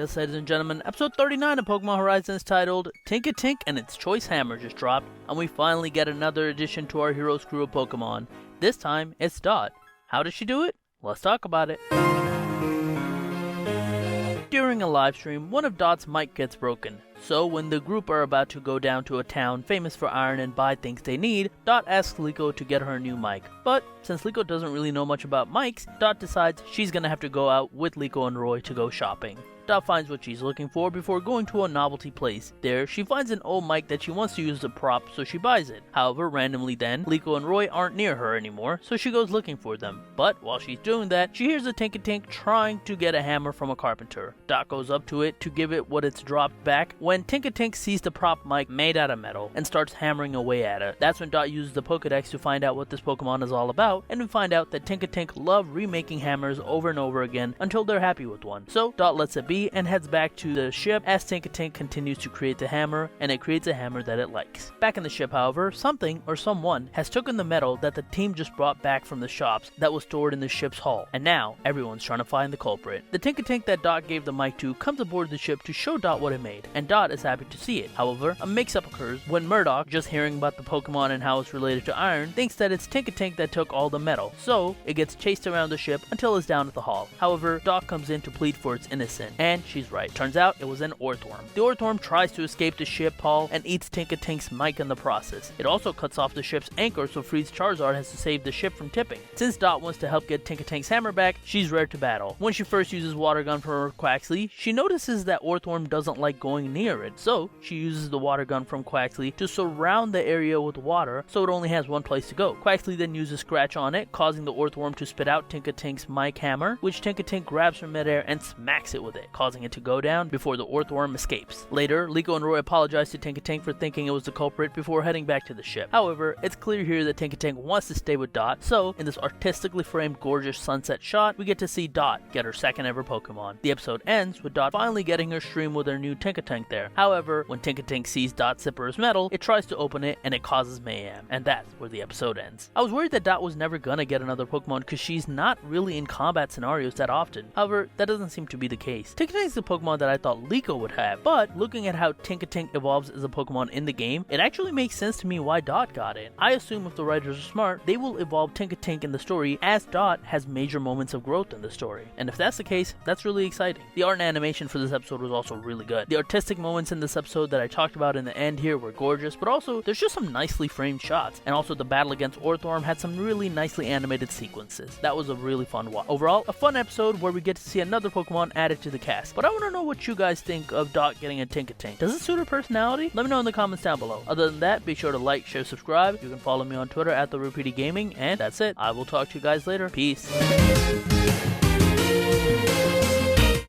Yes, ladies and gentlemen, episode 39 of Pokemon Horizons titled Tinkatink and its Choice Hammer just dropped, and we finally get another addition to our hero's crew of Pokemon. This time, it's Dot. How does she do it? Let's talk about it. During a live stream, one of Dot's mic gets broken. So when the group are about to go down to a town famous for iron and buy things they need, Dot asks Liko to get her a new mic. But since Liko doesn't really know much about mics, Dot decides she's gonna have to go out with Liko and Roy to go shopping. Dot finds what she's looking for before going to a novelty place. There, she finds an old mic that she wants to use as a prop, so she buys it. However, randomly then, Liko and Roy aren't near her anymore, so she goes looking for them. But while she's doing that, she hears a Tinkatink trying to get a hammer from a carpenter. Dot goes up to it to give it what it's dropped back when Tinkatink sees the prop mic made out of metal and starts hammering away at it. That's when Dot uses the Pokedex to find out what this Pokemon is all about, and we find out that Tinkatink love remaking hammers over and over again until they're happy with one. So Dot lets it be and heads back to the ship as Tinkatink continues to create the hammer, and it creates a hammer that it likes. Back in the ship, however, something or someone has taken the metal that the team just brought back from the shops that was stored in the ship's hull, and now everyone's trying to find the culprit. The Tinkatink that Dot gave the mic to comes aboard the ship to show Dot what it made, and Dot is happy to see it. However, a mix-up occurs when Murdoch, just hearing about the Pokemon and how it's related to iron, thinks that it's Tinkatink that took all the metal, so it gets chased around the ship until it's down at the hull. However, Dot comes in to plead for its innocence, and she's right. Turns out it was an Orthworm. The Orthworm tries to escape the ship hull and eats Tinkatink's mic in the process. It also cuts off the ship's anchor, so frees Charizard has to save the ship from tipping. Since Dot wants to help get Tinkatink's hammer back, she's ready to battle. When she first uses Water Gun for Quaxly, she notices that Orthworm doesn't like going near it, so she uses the Water Gun from Quaxly to surround the area with water so it only has one place to go. Quaxly then uses Scratch on it, causing the Orthworm to spit out Tinkatink's mic hammer, which Tinkatink grabs from midair and smacks it with it, causing it to go down before the Orthworm escapes. Later, Liko and Roy apologize to Tinkatink for thinking it was the culprit before heading back to the ship. However, it's clear here that Tinkatink wants to stay with Dot, so in this artistically framed gorgeous sunset shot, we get to see Dot get her second ever Pokemon. The episode ends with Dot finally getting her stream with her new Tinkatink there. However, when Tinkatink sees Dot's zipper's metal, it tries to open it and it causes mayhem, and that's where the episode ends. I was worried that Dot was never gonna get another Pokemon because she's not really in combat scenarios that often. However, that doesn't seem to be the case. Tinkatink's the Pokemon that I thought Liko would have, but looking at how Tinkatink evolves as a Pokemon in the game, it actually makes sense to me why Dot got it. I assume if the writers are smart, they will evolve Tinkatink in the story as Dot has major moments of growth in the story. And if that's the case, that's really exciting. The art and animation for this episode was also really good. The artistic moments in this episode that I talked about in the end here were gorgeous, but also there's just some nicely framed shots. And also the battle against Orthworm had some really nicely animated sequences. That was a really fun watch. Overall, a fun episode where we get to see another Pokemon added to the cast. But I want to know what you guys think of Dot getting a Tinkatink. Does it suit her personality? Let me know in the comments down below. Other than that, be sure to like, share, subscribe. You can follow me on Twitter at TheRepeatyGaming, and that's it. I will talk to you guys later. Peace.